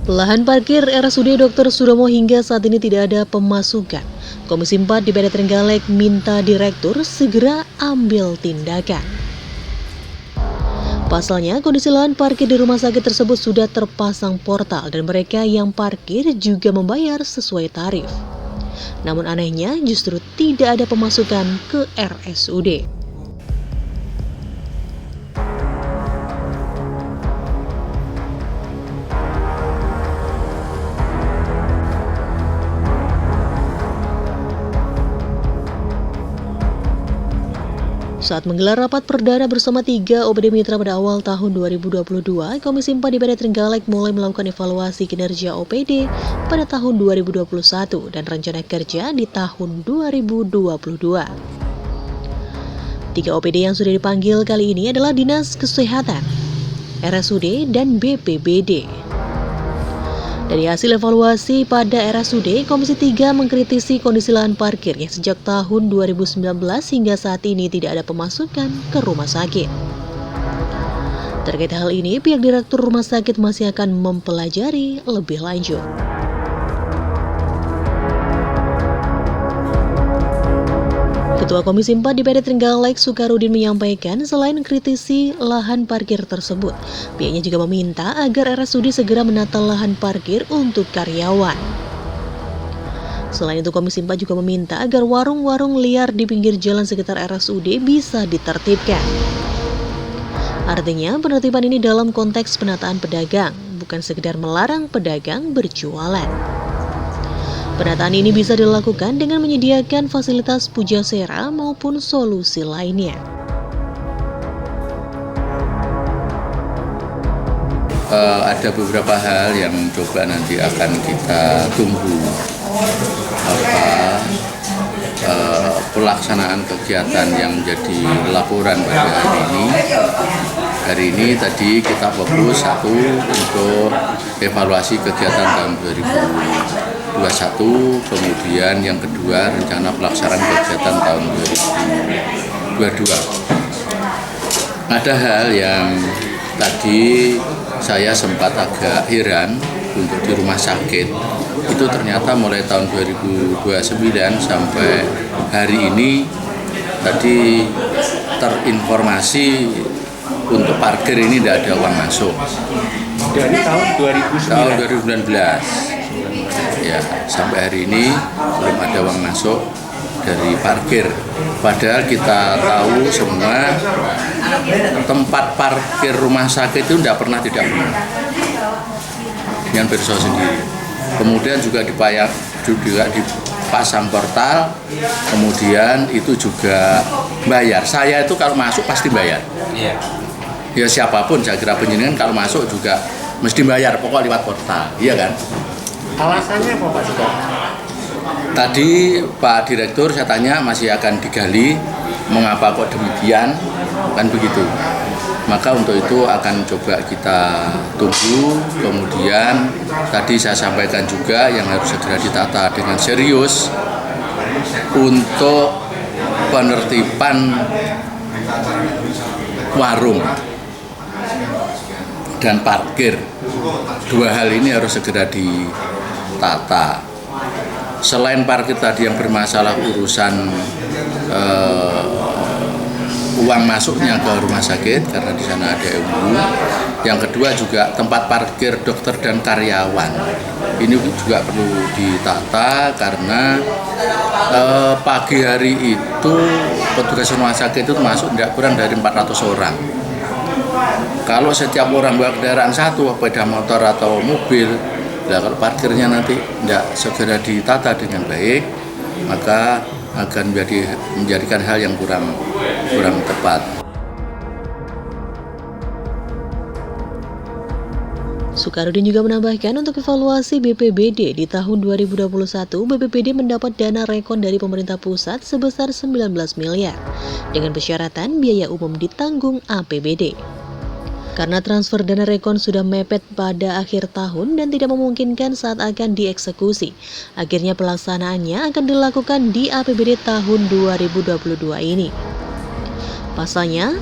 Lahan parkir RSUD Dr. Sudomo hingga saat ini tidak ada pemasukan. Komisi 4 DPRD Trenggalek minta direktur segera ambil tindakan. Pasalnya, kondisi lahan parkir di rumah sakit tersebut sudah terpasang portal dan mereka yang parkir juga membayar sesuai tarif. Namun anehnya justru tidak ada pemasukan ke RSUD. Saat menggelar rapat perdana bersama 3 OPD Mitra pada awal tahun 2022, Komisi 4 DPRD Trenggalek mulai melakukan evaluasi kinerja OPD pada tahun 2021 dan rencana kerja di tahun 2022. 3 OPD yang sudah dipanggil kali ini adalah Dinas Kesehatan, RSUD, dan BPBD. Dari hasil evaluasi pada RSUD, Komisi 3 mengkritisi kondisi lahan parkir yang sejak tahun 2019 hingga saat ini tidak ada pemasukan ke rumah sakit. Terkait hal ini, pihak direktur rumah sakit masih akan mempelajari lebih lanjut. Ketua Komisi 4 DPRD Trenggalek Sukarudin menyampaikan selain kritisi lahan parkir tersebut, pihaknya juga meminta agar RSUD segera menata lahan parkir untuk karyawan. Selain itu, Komisi 4 juga meminta agar warung-warung liar di pinggir jalan sekitar RSUD bisa ditertibkan. Artinya, penertiban ini dalam konteks penataan pedagang, bukan sekedar melarang pedagang berjualan. Penataan ini bisa dilakukan dengan menyediakan fasilitas pujasera maupun solusi lainnya. Ada beberapa hal yang coba nanti akan kita tunggu pelaksanaan kegiatan yang menjadi laporan pada hari ini. Hari ini tadi kita fokus satu untuk evaluasi kegiatan tahun 2021, kemudian yang kedua rencana pelaksanaan kegiatan tahun 2022. Ada hal yang tadi saya sempat agak heran untuk di rumah sakit, itu ternyata mulai tahun 2029 sampai hari ini tadi terinformasi untuk parkir ini tidak ada uang masuk. Dari tahun 2019? Tahun 2019. Ya, sampai hari ini belum ada uang masuk dari parkir. Padahal kita tahu semua tempat parkir rumah sakit itu tidak pernah. Dengan perso sendiri. Kemudian juga dipasang portal, kemudian itu juga bayar. Saya itu kalau masuk pasti bayar. Iya. Ya siapapun, saya kira penjenengan kalau masuk juga mesti bayar, pokok lewat portal, iya kan? Alasannya apa Pak Suka? Tadi Pak Direktur saya tanya masih akan digali, mengapa kok demikian, kan begitu. Maka untuk itu akan coba kita tunggu, kemudian tadi saya sampaikan juga yang harus segera ditata dengan serius untuk penertiban warung dan parkir. Dua hal ini harus segera ditata. Selain parkir tadi yang bermasalah urusan uang masuknya ke rumah sakit karena di sana ada EUU. Yang kedua juga tempat parkir dokter dan karyawan. Ini juga perlu ditata karena pagi hari itu petugas rumah sakit itu masuk tidak kurang dari 400 orang. Kalau setiap orang bawa kendaraan satu, sepeda motor atau mobil, nah kalau parkirnya nanti tidak segera ditata dengan baik, maka akan menjadikan hal yang kurang tepat. Sukarudin juga menambahkan untuk evaluasi BPBD di tahun 2021, BPBD mendapat dana rekon dari pemerintah pusat sebesar 19 miliar dengan persyaratan biaya umum ditanggung APBD. Karena transfer dana rekon sudah mepet pada akhir tahun dan tidak memungkinkan saat akan dieksekusi, akhirnya pelaksanaannya akan dilakukan di APBD tahun 2022 ini. Pasalnya,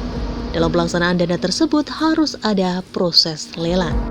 dalam pelaksanaan dana tersebut harus ada proses lelang.